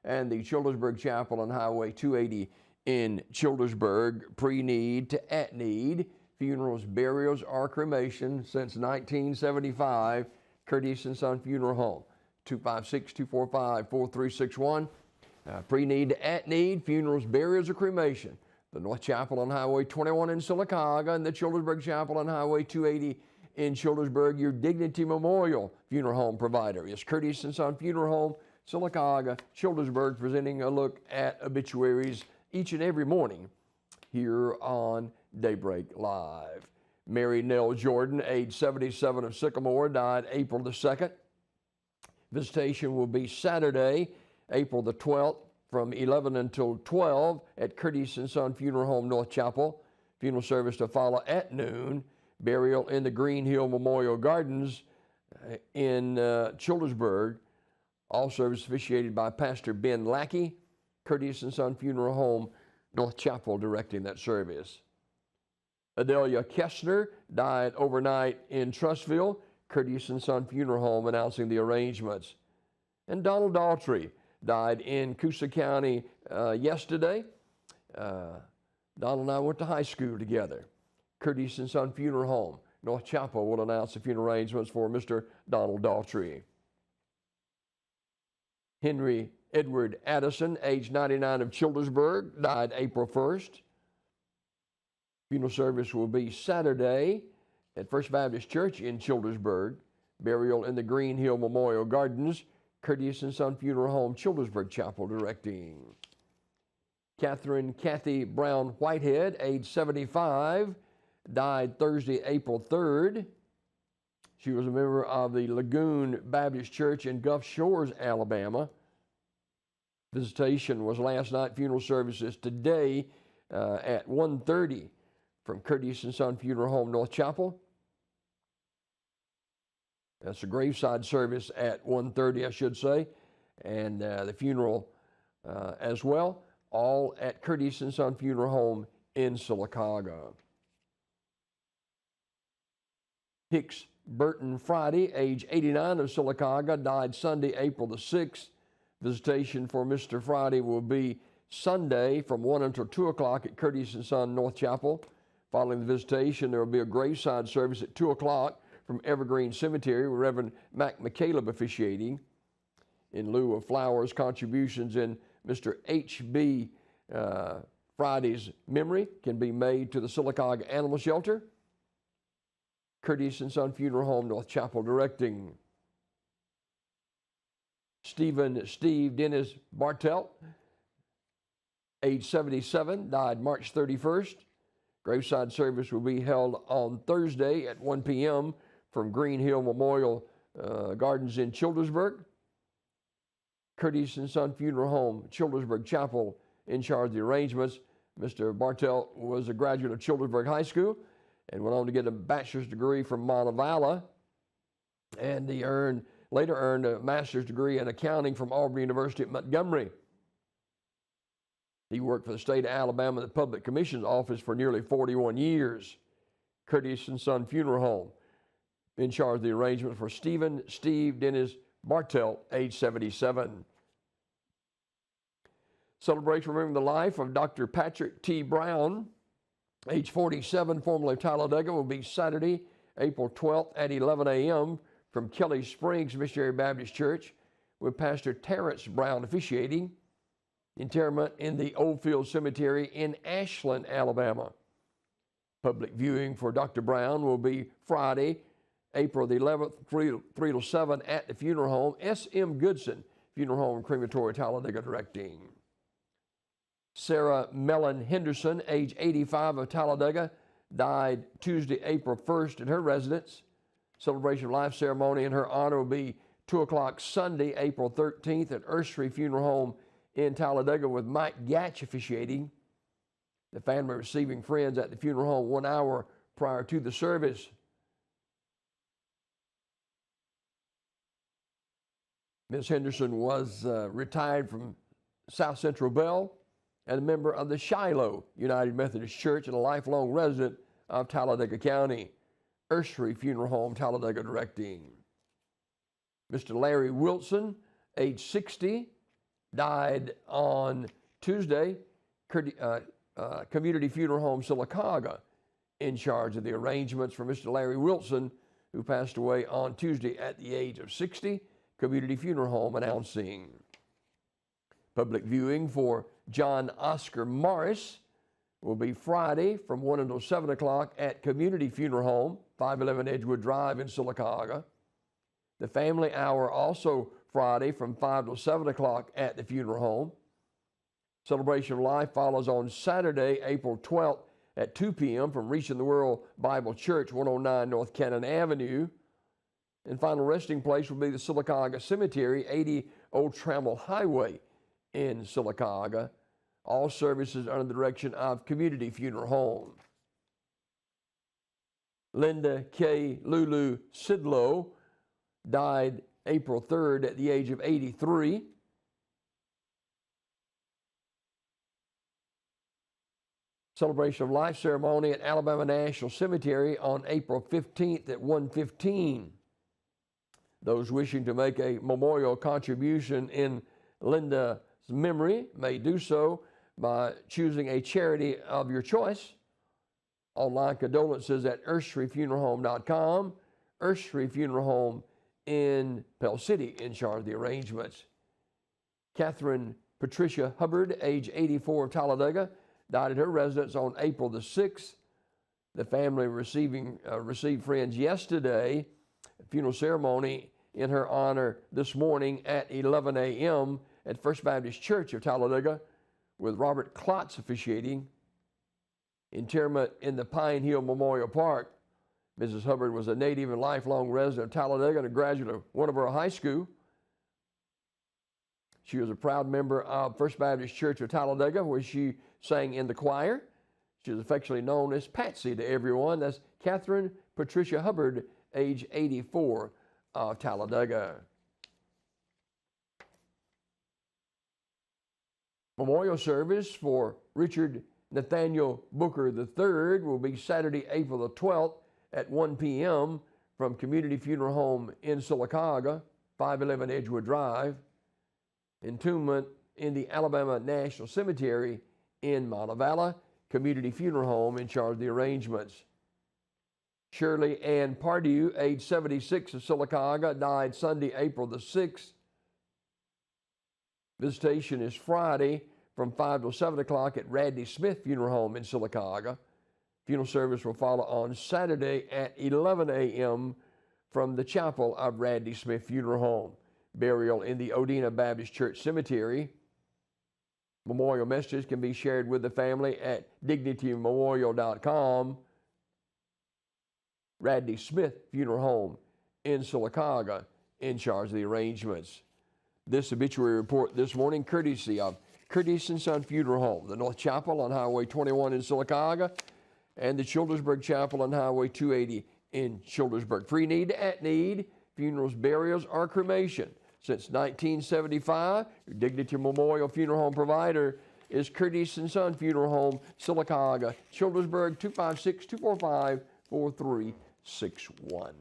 and the Childersburg Chapel on Highway 280 in Childersburg. Pre-need to at-need. Funerals, burials, or cremation since 1975. Curtis & Son Funeral Home. 256-245-4361. Pre-need to at-need. Funerals, burials, or cremation. The North Chapel on Highway 21 in Sylacauga and the Childersburg Chapel on Highway 280 in Childersburg. Your Dignity Memorial Funeral Home provider is Curtis & Son Funeral Home, Sylacauga, Childersburg, presenting a look at obituaries each and every morning here on Daybreak Live. Mary Nell Jordan, age 77 of Sycamore, died April the 2nd. Visitation will be Saturday, April the 12th, from 11 until 12 at Curtis & Son Funeral Home, North Chapel. Funeral service to follow at noon. Burial in the Green Hill Memorial Gardens in Childersburg. All service officiated by Pastor Ben Lackey. Curtis & Son Funeral Home, North Chapel, directing that service. Adelia Kessner died overnight in Trussville. Curtis & Son Funeral Home announcing the arrangements. And Donald Daltrey died in Coosa County yesterday. Donald and I went to high school together. Curtis & Son Funeral Home, North Chapel, will announce the funeral arrangements for Mr. Donald Daltrey. Henry Edward Addison, age 99 of Childersburg, died April 1st. Funeral service will be Saturday at First Baptist Church in Childersburg. Burial in the Green Hill Memorial Gardens. Curtis & Son Funeral Home, Childersburg Chapel, directing. Catherine Kathy Brown Whitehead, age 75, died Thursday, April 3rd. She was a member of the Lagoon Baptist Church in Gulf Shores, Alabama. Visitation was last night. Funeral services today at 1:30 from Curtis & Son Funeral Home, North Chapel. That's a graveside service at 1:30, I should say, and the funeral as well, all at Curtis & Son Funeral Home in Sylacauga. Hicks Burton Friday, age 89 of Sylacauga, died Sunday, April the 6th. Visitation for Mr. Friday will be Sunday from 1 until 2 o'clock at Curtis & Son North Chapel. Following the visitation, there will be a graveside service at 2 o'clock from Evergreen Cemetery with Reverend Mac McCaleb officiating. In lieu of flowers, contributions in Mr. H.B. Friday's memory can be made to the Sylacauga Animal Shelter. Curtis & Son Funeral Home, North Chapel, directing. Steve Dennis Bartelt, age 77, died March 31st. Graveside service will be held on Thursday at 1 p.m. from Green Hill Memorial Gardens in Childersburg. Curtis & Son Funeral Home, Childersburg Chapel, in charge of the arrangements. Mr. Bartelt was a graduate of Childersburg High School and went on to get a bachelor's degree from Montevallo, and he later earned a master's degree in accounting from Auburn University at Montgomery. He worked for the state of Alabama in the Public Commission's office for nearly 41 years. Curtis & Son Funeral Home, in charge of the arrangement for Steve Dennis Bartelt, age 77. Celebration remembering the life of Dr. Patrick T. Brown, age 47, formerly of Talladega, will be Saturday, April 12th at 11 a.m. from Kelly Springs Missionary Baptist Church, with Pastor Terrence Brown officiating. Interment in the Oldfield Cemetery in Ashland, Alabama. Public viewing for Dr. Brown will be Friday, April the 11th, 3 to 7 at the funeral home. S.M. Goodson Funeral Home, Crematory, Talladega, directing. Sarah Mellon Henderson, age 85 of Talladega, died Tuesday, April 1st at her residence. Celebration of life ceremony in her honor will be 2 o'clock Sunday, April 13th at Ursery Funeral Home in Talladega, with Mike Gatch officiating. The family receiving friends at the funeral home 1 hour prior to the service. Ms. Henderson was retired from South Central Bell and a member of the Shiloh United Methodist Church and a lifelong resident of Talladega County. Ursery Funeral Home, Talladega, directing. Mr. Larry Wilson, age 60, died on Tuesday. Community Funeral Home Sylacauga in charge of the arrangements for Mr. Larry Wilson, who passed away on Tuesday at the age of 60. Community Funeral Home announcing. Public viewing for John Oscar Morris will be Friday from 1 until 7 o'clock at Community Funeral Home, 511 Edgewood Drive in Sylacauga. The family hour also Friday from 5 till 7 o'clock at the funeral home. Celebration of Life follows on Saturday, April 12th at 2 p.m. from Reaching the World Bible Church, 109 North Cannon Avenue. And final resting place will be the Sylacauga Cemetery, 80 Old Trammell Highway in Sylacauga. All services under the direction of Community Funeral Home. Linda K. Lulu Sidlow died April 3rd at the age of 83. Celebration of Life ceremony at Alabama National Cemetery on April 15th at 1:15. Those wishing to make a memorial contribution in Linda's memory may do so by choosing a charity of your choice. Online condolences at earthstreetfuneralhome.com. Earth Street Funeral Home in Pell City in charge of the arrangements. Catherine Patricia Hubbard, age 84 of Talladega, died at her residence on April the 6th. The family received friends yesterday. A funeral ceremony in her honor this morning at 11 a.m. at First Baptist Church of Talladega, with Robert Klotz officiating. Interment in the Pine Hill Memorial Park. Mrs. Hubbard was a native and lifelong resident of Talladega and a graduate of Winterboro High School. She was a proud member of First Baptist Church of Talladega, where she sang in the choir. She was affectionately known as Patsy to everyone. That's Catherine Patricia Hubbard, age 84 of Talladega. Memorial service for Richard Nathaniel Booker III will be Saturday, April the 12th at 1 p.m. from Community Funeral Home in Sylacauga, 511 Edgewood Drive. Entombment in the Alabama National Cemetery in Montevallo, Community Funeral Home in charge of the arrangements. Shirley Ann Pardue, age 76 of Sylacauga, died Sunday, April the 6th. Visitation is Friday from 5 till 7 o'clock at Radley Smith Funeral Home in Sylacauga. Funeral service will follow on Saturday at 11 a.m. from the chapel of Radley Smith Funeral Home. Burial in the Odina Baptist Church Cemetery. Memorial messages can be shared with the family at dignitymemorial.com. Radley Smith Funeral Home in Sylacauga in charge of the arrangements. This obituary report this morning, courtesy of Curtis & Son Funeral Home, the North Chapel on Highway 21 in Sylacauga, and the Childersburg Chapel on Highway 280 in Childersburg. Free need to at need, funerals, burials, or cremation. Since 1975, your Dignity Memorial Funeral Home provider is Curtis & Son Funeral Home, Sylacauga, Childersburg, 256-245-4361.